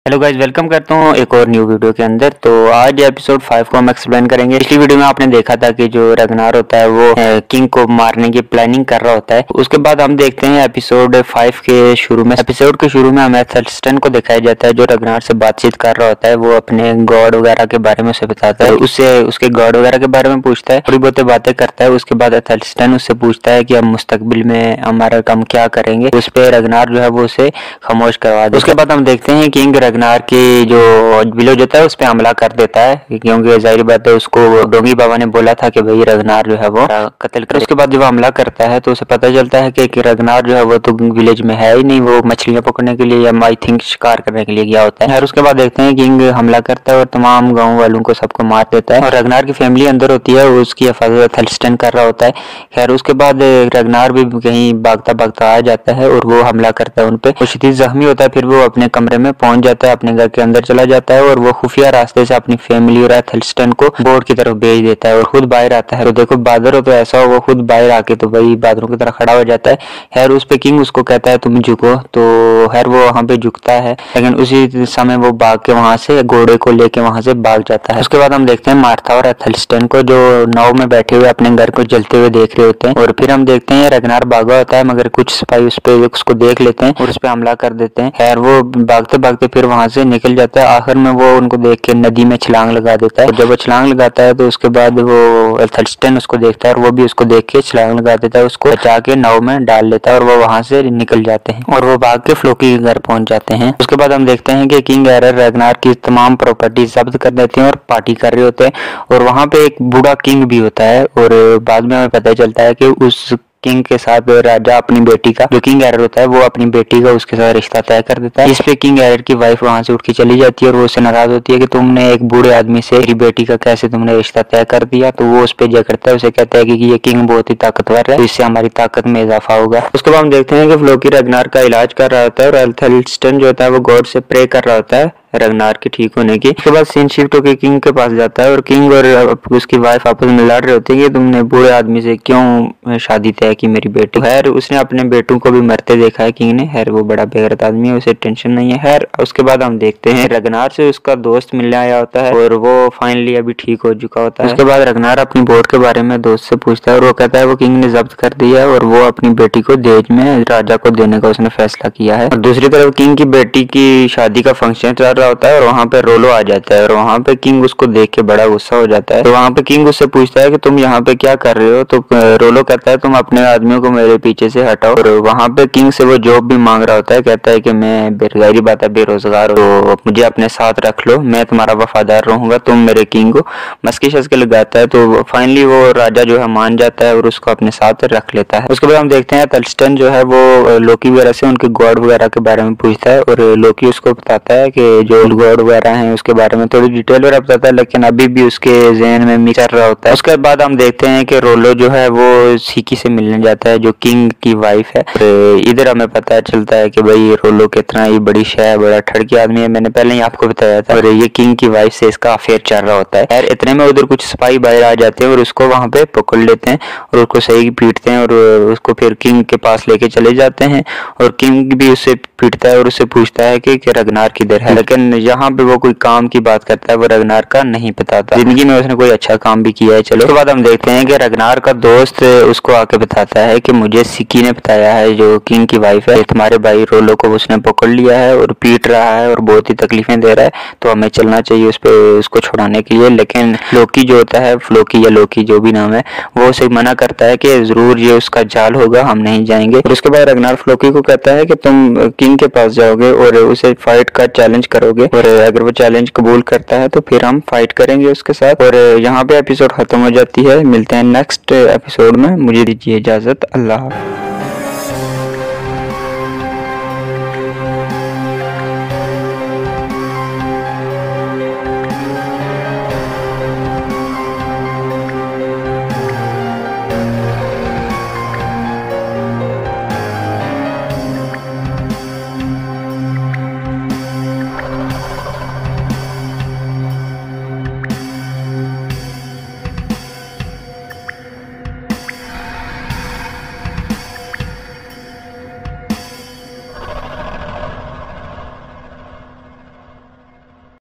Hello guys, welcome करता हूँ एक और न्यू वीडियो के अंदर। तो आज एपिसोड 5 को हम एक्सप्लेन करेंगे। पिछली वीडियो में आपने देखा था कि जो रगनार होता है वो किंग को मारने की प्लानिंग कर रहा होता है। उसके बाद हम देखते हैं एपिसोड 5 के शुरू में। एपिसोड के शुरू में हमें एथेल्स्टन को दिखाया जाता है जो रगनार से बातचीत कर रहा होता है। वो अपने गॉड वगैरह के बारे में उसे बताता है, उससे उसके गॉड वगैरह के बारे में पूछता है, थोड़ी बहुत बातें करता है। उसके बाद एथेल्स्टन उससे पूछता है कि हम मुस्तकबिल में हमारा काम क्या करेंगे। उस पर रगनार जो है वो उसे खामोश करवा देता है। उसके बाद हम देखते हैं किंग रगनार की जो विलेज होता है उस पे हमला कर देता है, क्योंकि जाहिर बात है उसको डोंगी बाबा ने बोला था कि भाई रगनार जो है वो कत्ल कर। उसके बाद जब हमला करता है तो उसे पता चलता है कि रगनार जो है वो तो विलेज में है ही नहीं, वो मछलियां पकड़ने के लिए या आई थिंक शिकार करने के लिए गया होता है। और उसके बाद देखते हैं किंग हमला करता है और तमाम गाँव वालों को सबको मार देता है। और रगनार की फैमिली अंदर होती है, उसकी हिफाजत एथेल्स्टन कर रहा होता है। खैर उसके बाद रगनार भी कहीं भागता भागता आ जाता है और वो हमला करता है उनपे। वो शदीद जख्मी होता है, फिर वो अपने कमरे में पहुंच जाता है, अपने घर के अंदर चला जाता है और वो खुफिया रास्ते से अपनी फैमिली और एथेल्स्टन को बोर्ड की तरफ भेज देता है और खुद बाहर आता है। तो देखो बादर हो तो ऐसा हो, वो खुद बाहर आके तो भाई बादरों की तरह खड़ा हो जाता है। खैर उस पे किंग उसको कहता है तुम झुको, तो खैर वो वहां पे झुकता है, लेकिन उसी समय वो भाग के वहां से घोड़े को लेके वहां से भाग जाता है। उसके बाद हम देखते हैं मार्था और एथेल्स्टन को जो नाव में बैठे हुए अपने घर को जलते हुए देख रहे होते हैं। और फिर हम देखते हैं रगनार भागा होता है, मगर कुछ सिपाही उस पे उसको देख लेते हैं और उस पे हमला कर देते हैं। खैर वो भागते भागते फिर वहां से निकल जाता है। आखिर में वो उनको देख के नदी में छलांग लगा देता है। जब वो छलांग लगाता है तो उसके बाद वो एथेल्स्टन उसको देखता है और वो भी उसको देख के छलांग लगा देता है, उसको बचा के नाव में डाल लेता है और वो वहां से निकल जाते हैं और वो भाग के फ्लोकी के घर पहुंच जाते हैं। उसके बाद हम देखते हैं कि किंग एरर रगनार की तमाम प्रॉपर्टी जब्त कर देते हैं और पार्टी कर रहे होते हैं। और वहां पे एक बूढ़ा किंग भी होता है और बाद में हमें पता चलता है कि उस किंग के साथ राजा अपनी बेटी का, जो किंग एरर होता है वो अपनी बेटी का उसके साथ रिश्ता तय कर देता है। इस पे किंग एरर की वाइफ वहां से उठ के चली जाती है और वो उससे नाराज होती है कि तुमने एक बूढ़े आदमी से मेरी बेटी का कैसे तुमने रिश्ता तय कर दिया। तो वो उस पे जय करता है, उसे कहता है कि ये किंग बहुत ही ताकतवर है, तो इससे हमारी ताकत में इजाफा होगा। उसके बाद हम देखते हैं कि फ्लोकी रगनार का इलाज कर रहा होता है और एथेल्स्टन जो होता है वो गॉड से प्रे कर रहा होता है रगनार के ठीक होने की। उसके बाद सीन शिफ्ट होकर किंग के पास जाता है और किंग और उसकी वाइफ आपस में लड़ रहे होते हैं कि तुमने बूढ़े आदमी से क्यों शादी तय की मेरी बेटी। खैर उसने अपने बेटों को भी मरते देखा है किंग ने। खैर वो बड़ा बेगैरत आदमी है, उसे टेंशन नहीं है। खैर उसके बाद हम देखते हैं रगनार से उसका दोस्त मिलने आया होता है और वो फाइनली अभी ठीक हो चुका होता है। उसके बाद रगनार अपनी बोट के बारे में दोस्त से पूछता है और वो कहता है वो किंग ने जब्त कर दिया है और वो अपनी बेटी को दहेज में राजा को देने का उसने फैसला किया है। और दूसरी तरफ किंग की बेटी की शादी का फंक्शन चल रहा होता है और वहां पे रोलो आ जाता है और वहां पे किंग उसको देख के बड़ा गुस्सा हो जाता है। तो वहां पे किंग उससे पूछता है कि तुम यहाँ पे क्या कर रहे हो। तो रोलो कहता है तुम अपने आदमियों को मेरे पीछे से हटाओ। और वहां पे किंग से वो जॉब भी मांग रहा होता है, कहता है कि मैं बेरोजगारी बात है बेरोजगार हो, तो मुझे अपने साथ रख लो, मैं तुम्हारा वफादार रहूंगा, तुम मेरे किंग को मस्की शस्के लगाता है। तो फाइनली वो राजा जो है मान जाता है और उसको अपने साथ रख लेता है। उसके बाद हम देखते हैं एथेल्स्टन जो है वो लोकी वगैरह से उनके गॉड वगैरह के बारे में पूछता है और लोकी उसको बताता है कि जो गॉड वगैरह हैं उसके बारे में थोड़ी डिटेल वगैरह बताता है, लेकिन अभी भी उसके ज़हन में मिक्स चल रहा होता है। उसके बाद हम देखते हैं कि रोलो जो है वो सीकी से मिलने जाता है जो किंग की वाइफ है। इधर हमें पता चलता है कि भाई रोलो कितना ही बड़ी शय, बड़ा ठड़की आदमी है, मैंने पहले ही आपको बताया था। और ये किंग की वाइफ से इसका अफेयर चल रहा होता है। यार इतने में उधर कुछ सिपाही बाहर आ जाते हैं और उसको वहां पे पकड़ लेते हैं और उसको सही पीटते हैं और उसको फिर किंग के पास लेके चले जाते हैं। और किंग भी उससे पीटता है और उससे पूछता है कि रगनार किधर है, लेकिन यहाँ पे वो कोई काम की बात करता है, वो रगनार का नहीं बताता। जिंदगी में उसने कोई अच्छा काम भी किया है। चलो उसके बाद हम देखते हैं कि रगनार का दोस्त उसको आके बताता है कि मुझे सिकी ने बताया है जो किंग की वाइफ है, तुम्हारे भाई रोलो को उसने पकड़ लिया है और पीट रहा है और बहुत ही तकलीफें दे रहा है, तो हमें चलना चाहिए उस पे उसको छुड़ाने के लिए। लेकिन लोकी जो होता है, फ्लोकी या लोकी जो भी नाम है, वो उसे मना करता है कि जरूर ये उसका जाल होगा, हम नहीं जाएंगे। और उसके बाद रगनार फ्लोकी को कहता है कि तुम किंग के पास जाओगे और उसे फाइट का चैलेंज करोगे और अगर वो चैलेंज कबूल करता है तो फिर हम फाइट करेंगे उसके साथ। और यहाँ पे एपिसोड खत्म हो जाती है। मिलते हैं नेक्स्ट एपिसोड में, मुझे दीजिए इजाजत, अल्लाह।